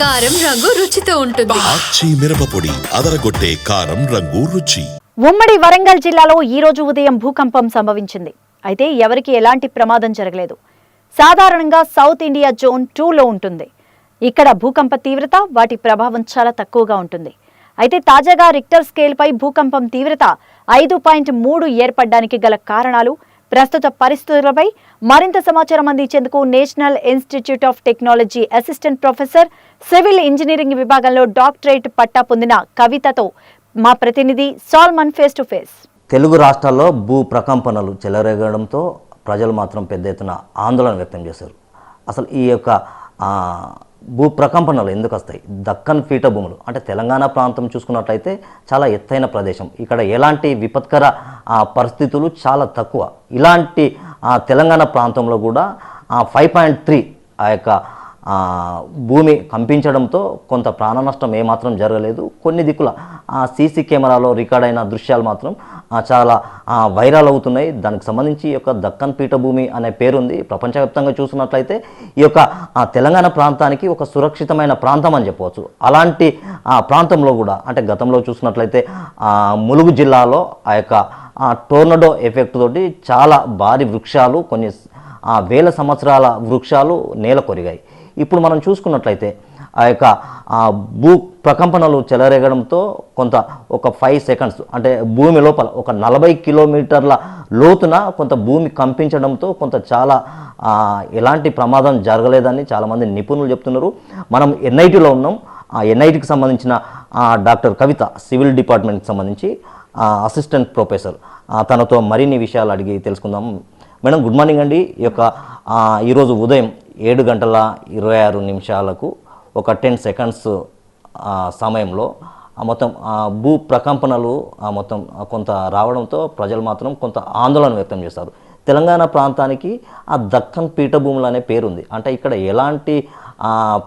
కారం రంగు రుచితో ఉంటుంది. ఆచి మిరపపొడి అదరగొట్టే కారం రంగు రుచి. ఉమ్మడి వరంగల్ జిల్లాలో ఈ రోజు ఉదయం భూకంపం సంభవించింది. అయితే ఎవరికి ఎలాంటి ప్రమాదం జరగలేదు. సాధారణంగా సౌత్ ఇండియా జోన్ 2లో ఉంటుంది. ఇక్కడ భూకంప తీవ్రత వాటి ప్రభావం చాలా తక్కువగా ఉంటుంది. అయితే తాజాగా రిక్టర్ స్కేల్పై భూకంపం తీవ్రత 5.3 ఏర్పడడానికి గల కారణాలు, ప్రస్తుత పరిస్థితులపై మరింత సమాచారం అందించేందుకు National Institute of Technology assistant professor, civil engineering విభాగంలో డాక్టరేట్ పట్టా పొందిన కవితతో మా ప్రతినిధి Salman face to face. Telugu రాష్ట్రాల్లో భూ ప్రకంపనలు చెలరేగడంతో ప్రజలు మాత్రం పెద్ద ఎత్తున ఆందోళన వ్యక్తం చేశారు. అసలు ఈ యొక్క భూ ప్రకంపనలు ఎందుకు వస్తాయి? దక్కన్ పీఠభూములు అంటే తెలంగాణ ప్రాంతం చూసుకున్నట్లయితే చాలా ఎత్తైన ప్రదేశం. ఇక్కడ ఎలాంటి విపత్కర పరిస్థితులు చాలా తక్కువ. ఇలాంటి తెలంగాణ ప్రాంతంలో కూడా 5.3 ఆ యొక్క భూమి కంపించడంతో కొంత ప్రాణ నష్టం ఏమాత్రం జరగలేదు. కొన్ని దిక్కుల సీసీ కెమెరాలో రికార్డ్ అయిన దృశ్యాలు మాత్రం చాలా వైరల్ అవుతున్నాయి. దానికి సంబంధించి ఈ యొక్క దక్కన్ పీఠభూమి అనే పేరుంది. ప్రపంచవ్యాప్తంగా చూసినట్లయితే ఈ యొక్క తెలంగాణ ప్రాంతానికి ఒక సురక్షితమైన ప్రాంతం అని చెప్పవచ్చు. అలాంటి ప్రాంతంలో కూడా అంటే గతంలో చూసినట్లయితే ములుగు జిల్లాలో ఆ యొక్క టోర్నడో ఎఫెక్ట్ తోటి చాలా భారీ వృక్షాలు, కొన్ని వేల సంవత్సరాల వృక్షాలు నేల కొరిగాయి. ఇప్పుడు మనం చూసుకున్నట్లయితే ఆ యొక్క భూ ప్రకంపనలు చెలరేగడంతో కొంత ఒక 5 సెకండ్స్ అంటే భూమి లోపల ఒక 40 కిలోమీటర్ల లోతున కొంత భూమి కంపించడంతో కొంత చాలా ఎలాంటి ప్రమాదం జరగలేదని చాలామంది నిపుణులు చెప్తున్నారు. మనం ఎన్ఐటీలో ఉన్నాం. ఆ ఎన్ఐటీకి సంబంధించిన డాక్టర్ కవిత, సివిల్ డిపార్ట్మెంట్కి సంబంధించి అసిస్టెంట్ ప్రొఫెసర్, తనతో మరిన్ని విషయాలు అడిగి తెలుసుకుందాం. మేడం, గుడ్ మార్నింగ్ అండి. ఈ యొక్క ఈరోజు ఉదయం 7:26 ఒక 10 సెకండ్స్ సమయంలో మొత్తం భూ ప్రకంపనలు మొత్తం కొంత రావడంతో ప్రజలు మాత్రం కొంత ఆందోళన వ్యక్తం చేశారు. తెలంగాణ ప్రాంతానికి ఆ దక్కన్ పీఠభూములు అనే పేరుంది. అంటే ఇక్కడ ఎలాంటి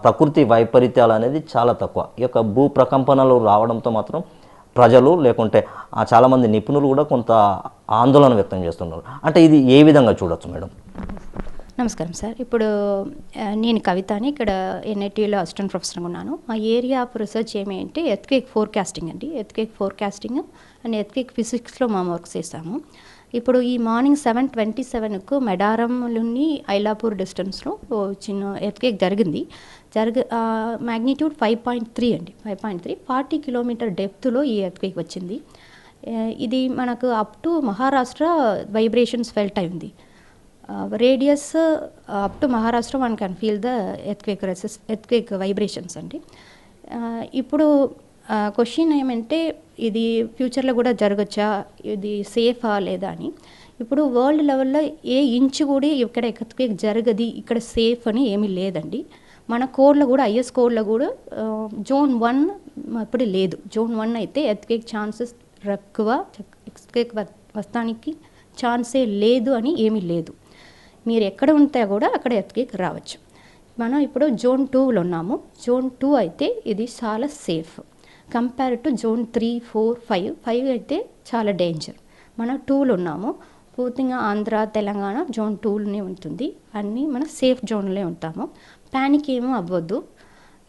ప్రకృతి వైపరీత్యాలు అనేది చాలా తక్కువ. ఈ యొక్క భూ ప్రకంపనలు రావడంతో మాత్రం ప్రజలు లేకుంటే చాలామంది నిపుణులు కూడా కొంత ఆందోళన వ్యక్తం చేస్తున్నారు. అంటే ఇది ఏ విధంగా చూడొచ్చు మేడం? నమస్కారం సార్. ఇప్పుడు నేను కవితని ఇక్కడ ఎన్ఐటీలో అసిస్టెంట్ ప్రొఫెసర్గా ఉన్నాను. మా ఏరియా ఆఫ్ రీసెర్చ్ ఏమి అంటే ఎర్త్క్వేక్ ఫోర్కాస్టింగ్ అండి. ఎర్త్క్వేక్ ఫోర్కాస్టింగ్ అండ్ ఎర్త్క్వేక్ ఫిజిక్స్లో మా వర్క్ చేస్తాము. ఇప్పుడు ఈ మార్నింగ్ 7:27కు మెడారంలోని ఐలాపూర్ డిస్టెన్స్లో చిన్న ఎర్త్క్వేక్ జరిగింది. మ్యాగ్నిట్యూడ్ 5.3 అండి. 5.3 40 కిలోమీటర్ డెప్త్లో ఈ ఎర్త్క్వేక్ వచ్చింది. ఇది మనకు up to Maharashtra vibrations felt అయింది. Radius up to Maharashtra one can feel the earthquake vibrations అండి. ఇప్పుడు క్వశ్చన్ ఏమంటే ఇది ఫ్యూచర్లో కూడా జరగచ్చా, ఇది సేఫా లేదా అని. ఇప్పుడు వరల్డ్ లెవెల్లో ఏ ఇంచు కూడా ఇక్కడ ఎర్త్క్వేక్ జరగది, ఇక్కడ సేఫ్ అని ఏమీ లేదండి. మన కోడ్లో కూడా ఐఎస్ కోడ్లో కూడా జోన్ 1 ఇప్పుడు లేదు. జోన్ 1 అయితే ఎర్త్క్వేక్ ఛాన్సెస్ ఎక్కువ, ఎర్త్క్వేక్ వస్తానికి ఛాన్సే లేదు అని ఏమీ లేదు. మీరు ఎక్కడ ఉంటే కూడా అక్కడ ఎర్త్క్వేక్ రావచ్చు. మనం ఇప్పుడు జోన్ 2లో ఉన్నాము. జోన్ 2 అయితే ఇది చాలా సేఫ్ కంపేర్ టు జోన్ 3, 4, 5 అయితే చాలా డేంజర్. మనం 2లో ఉన్నాము. పూర్తిగా ఆంధ్ర, తెలంగాణ జోన్ 2లోనే ఉంటుంది. అన్నీ మనం సేఫ్ జోన్లో ఉంటాము. ప్యానిక్ ఏమో అవ్వద్దు.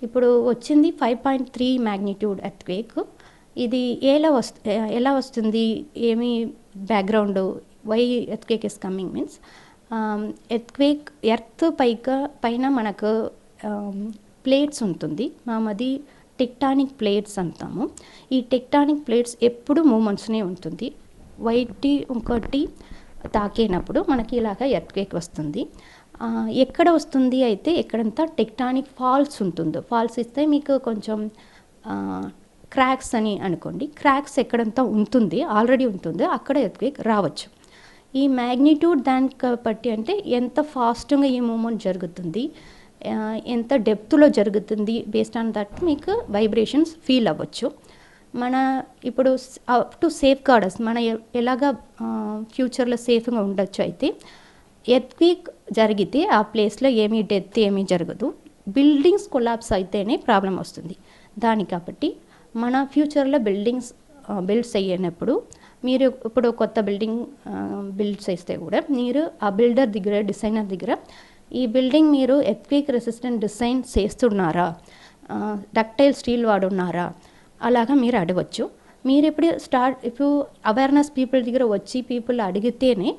ఇప్పుడు వచ్చింది 5.3 మ్యాగ్నిట్యూడ్ ఎర్త్క్వేక్. ఇది ఎలా వస్తుంది, ఏమి background, why earthquake is coming means earthquake earth పైన మనకు ప్లేట్స్ ఉంటుంది. మాది టెక్టానిక్ ప్లేట్స్ అంటాము. ఈ టెక్టానిక్ ప్లేట్స్ ఎప్పుడు మూమెంట్స్నే ఉంటుంది. ఇంకోటి తాకినప్పుడు మనకి ఇలాగ ఎర్త్క్వేక్ వస్తుంది. ఎక్కడ వస్తుంది అయితే ఎక్కడంతా టెక్టానిక్ ఫాల్స్ ఉంటుందో, ఫాల్స్ ఇస్తే మీకు కొంచెం క్రాక్స్ అని అనుకోండి. క్రాక్స్ ఎక్కడంతా ఉంటుంది, ఆల్రెడీ ఉంటుందో అక్కడ ఎర్త్క్వేక్ రావచ్చు. ఈ మ్యాగ్నిట్యూడ్ దానికి బట్టి అంటే ఎంత ఫాస్ట్గా ఈ మూమెంట్ జరుగుతుంది, ఎంత డెప్త్లో జరుగుతుంది, బేస్డ్ ఆన్ దట్ మీకు వైబ్రేషన్స్ ఫీల్ అవ్వచ్చు. మన ఇప్పుడు అప్ టు సేఫ్ గార్డర్స్ మన ఎలాగా ఫ్యూచర్లో సేఫ్గా ఉండొచ్చు. అయితే ఎర్త్క్వేక్ జరిగితే ఆ ప్లేస్లో ఏమీ డెత్ ఏమీ జరగదు. బిల్డింగ్స్ కొలాప్స్ అయితేనే ప్రాబ్లం వస్తుంది దాని. కాబట్టి మన ఫ్యూచర్లో బిల్డింగ్స్ బిల్డ్స్ అయ్యేటప్పుడు మీరు ఇప్పుడు కొత్త బిల్డింగ్ బిల్డ్ చేస్తే కూడా మీరు ఆ బిల్డర్ దగ్గర, డిజైనర్ దగ్గర ఈ బిల్డింగ్ మీరు ఎర్త్క్వేక్ రెసిస్టెంట్ డిజైన్ చేస్తున్నారా, డక్టైల్ స్టీల్ వాడున్నారా, అలాగా మీరు అడగవచ్చు. మీరు ఇప్పుడు అవేర్నెస్ పీపుల్ దగ్గర వచ్చి పీపుల్ అడిగితేనే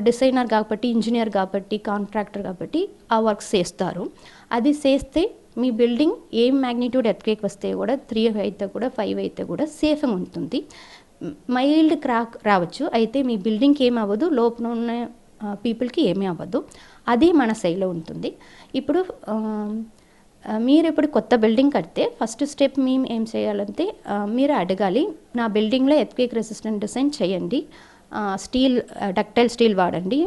డిజైనర్ కాబట్టి, ఇంజనీర్ కాబట్టి, కాంట్రాక్టర్ కాబట్టి ఆ వర్క్స్ చేస్తారు. అది చేస్తే మీ బిల్డింగ్ ఏం మ్యాగ్నిట్యూడ్ ఎర్త్క్వేక్ వస్తే కూడా 3 అయితే కూడా 5 అయితే కూడా సేఫ్గా ఉంటుంది. మైల్డ్ క్రాక్ రావచ్చు, అయితే మీ బిల్డింగ్కి ఏమి అవ్వదు, లోపల ఉన్న పీపుల్కి ఏమీ అవ్వదు. అది మన సైడ్లో ఉంటుంది. ఇప్పుడు మీరు ఇప్పుడు కొత్త బిల్డింగ్ కడితే ఫస్ట్ స్టెప్ మేము ఏం చేయాలంటే మీరు అడగాలి, నా బిల్డింగ్లో ఎర్త్క్వేక్ రెసిస్టెంట్ డిజైన్ చేయండి, స్టీల్ డక్టైల్ స్టీల్ వాడండి,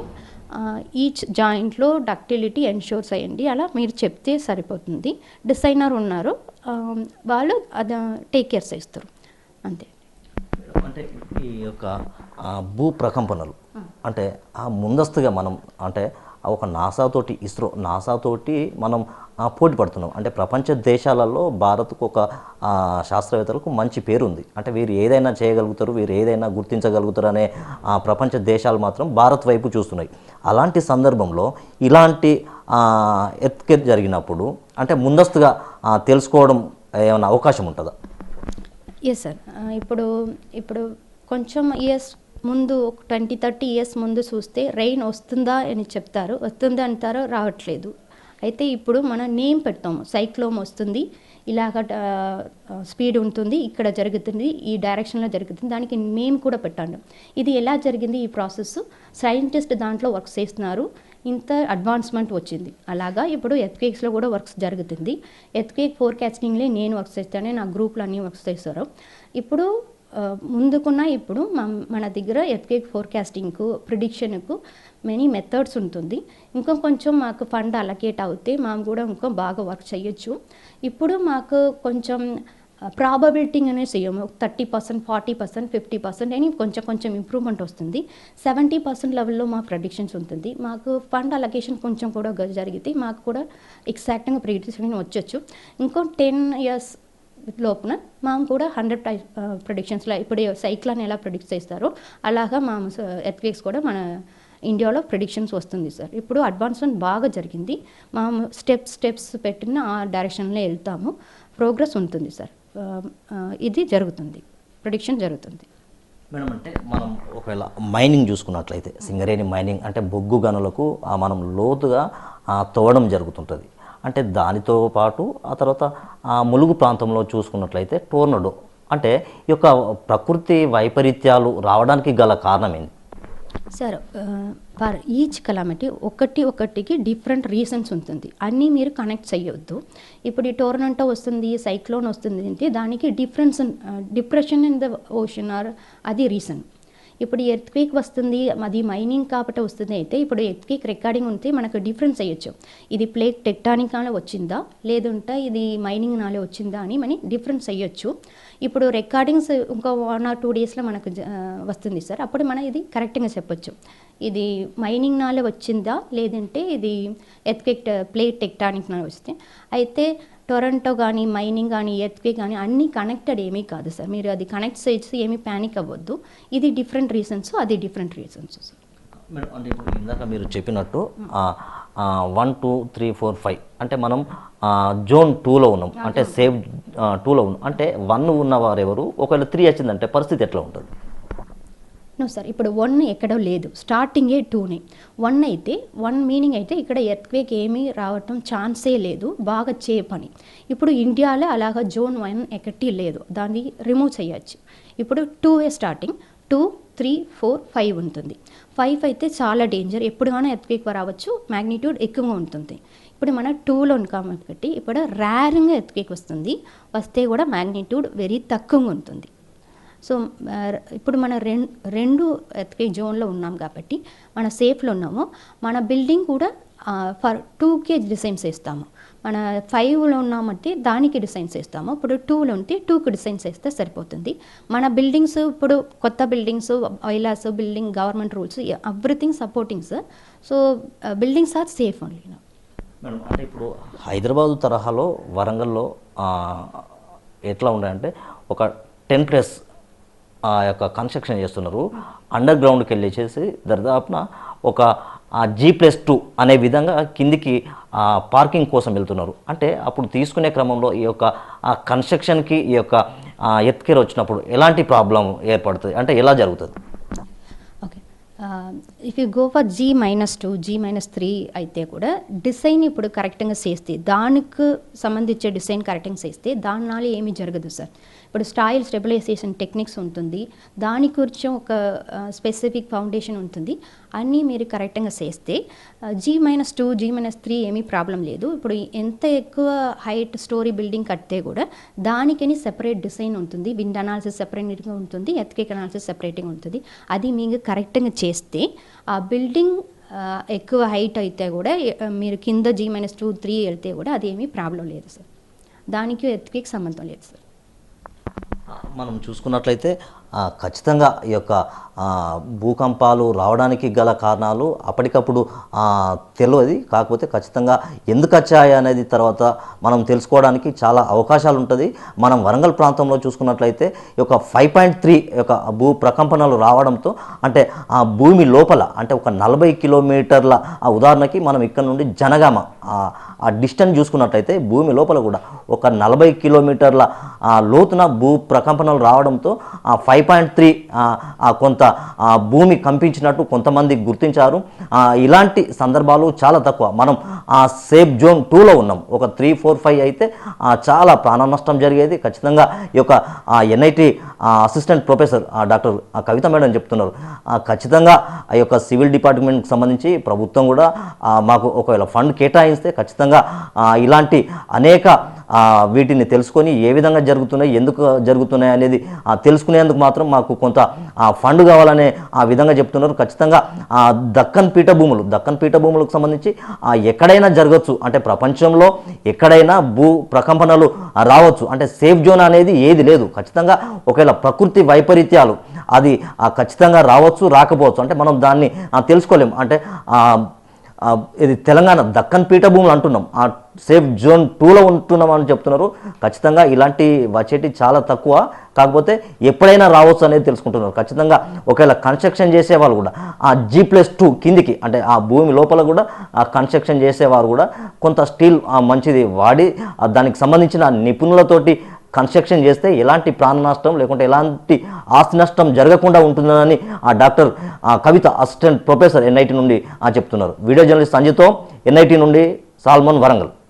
ఈచ్ జాయింట్లో డక్టిలిటీ ఎన్షూర్ చేయండి, అలా మీరు చెప్తే సరిపోతుంది. డిజైనర్ ఉన్నారు, వాళ్ళు అది టేక్ కేర్ చేస్తారు, అంతే. అంటే ఈ యొక్క భూ ప్రకంపనలు అంటే ముందస్తుగా మనం అంటే ఒక నాసాతోటి మనం పోటీ పడుతున్నాం. అంటే ప్రపంచ దేశాలలో భారత్కు ఒక శాస్త్రవేత్తలకు మంచి పేరు ఉంది. అంటే వీరు ఏదైనా చేయగలుగుతారు, వీరు ఏదైనా గుర్తించగలుగుతారు అనే ప్రపంచ దేశాలు మాత్రం భారత్ వైపు చూస్తున్నాయి. అలాంటి సందర్భంలో ఇలాంటి ఎర్త్క్వేక్ జరిగినప్పుడు అంటే ముందస్తుగా తెలుసుకోవడం ఏమైనా అవకాశం ఉంటుందా? Yes sir. ఇప్పుడు కొంచెం ఇయర్స్ ముందు 20-30 ఇయర్స్ ముందు చూస్తే రెయిన్ వస్తుందా అని చెప్తారు, వస్తుంది అంటారో రావట్లేదు. అయితే ఇప్పుడు మనం నేమ్ పెడతాము, సైక్లోన్ వస్తుంది, ఇలాగ స్పీడ్ ఉంటుంది, ఇక్కడ జరుగుతుంది, ఈ డైరెక్షన్లో జరుగుతుంది, దానికి నేమ్ కూడా పెట్టండి. ఇది ఎలా జరిగింది ఈ ప్రాసెస్, సైంటిస్ట్ దాంట్లో వర్క్ చేస్తున్నారు, ఇంత అడ్వాన్స్మెంట్ వచ్చింది. అలాగా ఇప్పుడు ఎర్త్క్వేక్స్లో కూడా వర్క్స్ జరుగుతుంది. ఎర్త్క్వేక్ ఫోర్కాస్టింగ్లో నేను వర్క్ చేస్తాను, నా గ్రూప్లో అన్నీ వర్క్ చేస్తారు. ఇప్పుడు ముందుకున్న ఇప్పుడు మన దగ్గర ఎర్త్క్వేక్ ఫోర్కాస్టింగ్కు, ప్రిడిక్షన్కు మెనీ మెథడ్స్ ఉంటుంది. ఇంకా కొంచెం మాకు ఫండ్ అలకేట్ అవుతే మేము కూడా ఇంకా బాగా వర్క్ చేయొచ్చు. ఇప్పుడు మాకు కొంచెం ప్రాబబిలిటీ అనేది చేయము, 30%, 40%, 50% అని కొంచెం ఇంప్రూవ్మెంట్ వస్తుంది. 70% లెవెల్లో మా ప్రెడిక్షన్స్ ఉంటుంది. మాకు ఫండ్ అలొకేషన్ కొంచెం కూడా జరిగితే మాకు కూడా ఎగ్జాక్ట్గా ప్రిడిక్షన్ వచ్చొచ్చు. ఇంకో 10 ఇయర్స్ లోపున మేము కూడా 100 ప్రిడిక్షన్స్లో ఇప్పుడు సైక్లాన్ ఎలా ప్రిడిక్ట్ చేస్తారో అలాగా మా ఎర్త్క్వేక్స్ కూడా మన ఇండియాలో ప్రిడిక్షన్స్ వస్తుంది సార్. ఇప్పుడు అడ్వాన్స్మెంట్ బాగా జరిగింది, మేము స్టెప్స్ పెట్టిన ఆ డైరెక్షన్లో వెళ్తాము, ప్రోగ్రెస్ ఉంటుంది సార్. ఇది జరుగుతుంది, ప్రిడిక్షన్ జరుగుతుంది. మేడం, అంటే మనం ఒకవేళ మైనింగ్ చూసుకున్నట్లయితే సింగరేణి మైనింగ్ అంటే బొగ్గు గనులకు మనం లోతుగా తవ్వడం జరుగుతుంటుంది. అంటే దానితో పాటు ఆ తర్వాత ములుగు ప్రాంతంలో చూసుకున్నట్లయితే టోర్నడో అంటే ఈ యొక్క ప్రకృతి వైపరీత్యాలు రావడానికి గల కారణం ఏంటి సార్? ఫర్ ఈచ్ కెలామిటీ ఒకటికి డిఫరెంట్ రీజన్స్ ఉంటుంది, అన్నీ మీరు కనెక్ట్ చేయొద్దు. ఇప్పుడు ఈ టోర్నడో వస్తుంది, సైక్లోన్ వస్తుంది అంటే దానికి depression in the ocean are అది రీజన్. ఇప్పుడు ఎర్త్క్వేక్ వస్తుంది, అది మైనింగ్ కాబట్టి వస్తుంది. అయితే ఇప్పుడు ఎర్త్క్వేక్ రికార్డింగ్ ఉంటే మనకు డిఫరెన్స్ అయ్యొచ్చు, ఇది ప్లేట్ టెక్టానిక్ నాలే వచ్చిందా లేదంటే ఇది మైనింగ్ నాలే వచ్చిందా అని మనం డిఫరెన్స్ అయ్యొచ్చు. ఇప్పుడు రికార్డింగ్స్ ఇంకో 1 or 2 డేస్లో మనకు వస్తుంది సార్, అప్పుడు మనం ఇది కరెక్ట్గా చెప్పొచ్చు, ఇది మైనింగ్ నాలే వచ్చిందా లేదంటే ఇది ఎర్త్క్వేక్ ప్లేట్ టెక్టానిక్ నాలే వస్తే. అయితే టొరంటో కానీ మైనింగ్ కానీ ఎర్త్క్వేక్ కానీ అన్నీ కనెక్టెడ్ ఏమీ కాదు సార్, మీరు అది కనెక్ట్ చేసి ఏమీ ప్యానిక్ అవ్వద్దు. ఇది డిఫరెంట్ రీజన్స్, అది డిఫరెంట్ రీజన్స్ సార్. మేడం, అంటే ఇప్పుడు ఇందాక మీరు చెప్పినట్టు 1, 2, 3, 4, 5 అంటే మనం జోన్ 2లో ఉన్నాం, అంటే సేఫ్ 2లో ఉన్నాం. అంటే 1 ఉన్నవారు ఎవరు, ఒకవేళ 3 వచ్చిందంటే పరిస్థితి ఎట్లా ఉంటుంది? నో సార్, ఇప్పుడు 1 ఎక్కడో లేదు, స్టార్టింగే 2నే. 1 అయితే 1 మీనింగ్ అయితే ఇక్కడ ఎర్త్క్వేక్ ఏమీ రావటం ఛాన్సే లేదు, బాగా చేపని. ఇప్పుడు ఇండియాలో అలాగా జోన్ 1 ఎక్కటి లేదు, దాన్ని రిమూవ్ చేయొచ్చు. ఇప్పుడు 2ఏ స్టార్టింగ్, 2, 3, 4, 5 ఉంటుంది. 5 అయితే చాలా డేంజర్, ఎప్పుడుగానో ఎర్త్క్వేక్ రావచ్చు, మ్యాగ్నిట్యూడ్ ఎక్కువగా ఉంటుంది. ఇప్పుడు మన 2లో ఉంటాం కాబట్టి ఇప్పుడు రేర్గా ఎర్త్క్వేక్ వస్తే కూడా మ్యాగ్నిట్యూడ్ వెరీ తక్కువగా ఉంటుంది. సో ఇప్పుడు మన రెండు ఎర్త్క్వేక్ జోన్లో ఉన్నాం కాబట్టి మన సేఫ్లో ఉన్నాము. మన బిల్డింగ్ కూడా ఫర్ 2కే డిజైన్స్ వేస్తాము, మన 5లో ఉన్నామంటే దానికి డిజైన్స్ వేస్తాము. ఇప్పుడు 2లో ఉంటే 2కి డిజైన్స్ వేస్తే సరిపోతుంది. మన బిల్డింగ్స్ ఇప్పుడు కొత్త బిల్డింగ్స్, ఐలాస్ building, government rules, everything supporting sir. So buildings are safe only. Madam, అంటే ఇప్పుడు హైదరాబాదు తరహాలో వరంగల్లో ఎట్లా ఉన్నాయంటే ఒక 10 ప్లస్ ఆ యొక్క కన్స్ట్రక్షన్ చేస్తున్నారు, అండర్ గ్రౌండ్కి వెళ్ళేసేసి దాదాపున ఒక G+2 అనే విధంగా కిందికి పార్కింగ్ కోసం వెళ్తున్నారు. అంటే అప్పుడు తీసుకునే క్రమంలో ఈ యొక్క కన్స్ట్రక్షన్కి ఈ యొక్క ఎత్కేర్ వచ్చినప్పుడు ఎలాంటి ప్రాబ్లం ఏర్పడుతుంది, అంటే ఎలా జరుగుతుంది? Okay, if you go for G-2 G-3 అయితే కూడా డిజైన్ ఇప్పుడు కరెక్ట్గా చేస్తే, దానికి సంబంధించే డిజైన్ కరెక్ట్గా చేస్తే దానివల్ల ఏమీ జరగదు సార్. ఇప్పుడు స్టెబిలైజేషన్ టెక్నిక్స్ ఉంటుంది, దాని గురించి ఒక స్పెసిఫిక్ ఫౌండేషన్ ఉంటుంది, అన్నీ మీరు కరెక్ట్గా చేస్తే G-2 G-3 ఏమీ ప్రాబ్లం లేదు. ఇప్పుడు ఎంత ఎక్కువ హైట్ స్టోరీ బిల్డింగ్ కడితే కూడా దానికని సెపరేట్ డిజైన్ ఉంటుంది, విండ్ అనాలిసిస్ సెపరేట్గా ఉంటుంది, ఎర్త్క్వేక్ అనాలిసిస్ సెపరేట్గా ఉంటుంది. అది మీకు కరెక్ట్గా చేస్తే ఆ బిల్డింగ్ ఎక్కువ హైట్ అయితే కూడా మీరు కింద G-2 3 వెళ్తే కూడా అది ఏమీ ప్రాబ్లం లేదు సార్. దానికి ఎర్త్క్వేక్ సంబంధం లేదు సార్. మనం చూసుకున్నట్లయితే ఖచ్చితంగా ఈ యొక్క భూకంపాలు రావడానికి గల కారణాలు అప్పటికప్పుడు తెలియదు. కాకపోతే ఖచ్చితంగా ఎందుకు వచ్చాయి అనేది తర్వాత మనం తెలుసుకోవడానికి చాలా అవకాశాలు ఉంటుంది. మనం వరంగల్ ప్రాంతంలో చూసుకున్నట్లయితే ఈ యొక్క 5.3 యొక్క భూ ప్రకంపనలు రావడంతో, అంటే ఆ భూమి లోపల అంటే ఒక 40 కిలోమీటర్ల, ఉదాహరణకి మనం ఇక్కడ నుండి జనగామ ఆ డిస్టెన్స్ చూసుకున్నట్లయితే భూమి లోపల కూడా ఒక 40 కిలోమీటర్ల లోతున భూ ప్రకంపనలు రావడంతో 5.3 కొంత భూమి కంపించినట్టు కొంతమంది గుర్తించారు. ఇలాంటి సందర్భాలు చాలా తక్కువ. మనం సేఫ్ జోన్ 2లో ఉన్నాం. ఒక 3, 4, 5 అయితే చాలా ప్రాణ నష్టం జరిగేది. ఖచ్చితంగా ఈ యొక్క NIT అసిస్టెంట్ ప్రొఫెసర్ డాక్టర్ కవిత మేడం చెప్తున్నారు, ఖచ్చితంగా ఆ యొక్క సివిల్ డిపార్ట్మెంట్కి సంబంధించి ప్రభుత్వం కూడా మాకు ఒకవేళ ఫండ్ కేటాయిస్తే ఖచ్చితంగా ఇలాంటి అనేక వీటిని తెలుసుకొని ఏ విధంగా జరుగుతున్నాయి, ఎందుకు జరుగుతున్నాయి అనేది తెలుసుకునేందుకు మాత్రం మాకు కొంత ఫండ్ కావాలనే ఆ విధంగా చెప్తున్నారు. ఖచ్చితంగా దక్కన్ పీఠభూములకు సంబంధించి ఎక్కడైనా జరగచ్చు, అంటే ప్రపంచంలో ఎక్కడైనా భూ ప్రకంపనలు రావచ్చు, అంటే సేఫ్ జోన్ అనేది ఏది లేదు. ఖచ్చితంగా ఒకవేళ ప్రకృతి వైపరీత్యాలు అది ఖచ్చితంగా రావచ్చు, రాకపోవచ్చు, అంటే మనం దాన్ని తెలుసుకోలేం. అంటే ఇది తెలంగాణ దక్కన్ పీఠభూములు అంటున్నాం, సేఫ్ జోన్ 2లో ఉంటున్నాం అని చెప్తున్నారు. ఖచ్చితంగా ఇలాంటి వచ్చేటి చాలా తక్కువ, కాకపోతే ఎప్పుడైనా రావచ్చు అనేది తెలుసుకుంటున్నారు. ఖచ్చితంగా ఒకవేళ కన్స్ట్రక్షన్ చేసేవాళ్ళు కూడా G+2 కిందికి, అంటే ఆ భూమి లోపల కూడా కన్స్ట్రక్షన్ చేసేవారు కూడా కొంత స్టీల్ మంచిది వాడి దానికి సంబంధించిన నిపుణులతోటి కన్స్ట్రక్షన్ చేస్తే ఎలాంటి ప్రాణ నష్టం లేకుంటే ఎలాంటి ఆస్తి నష్టం జరగకుండా ఉంటుందని డాక్టర్ కవిత అసిస్టెంట్ ప్రొఫెసర్ NIT నుండి చెప్తున్నారు. వీడియో జర్నలిస్ట్ సంజితో NIT నుండి సాల్మన్, వరంగల్.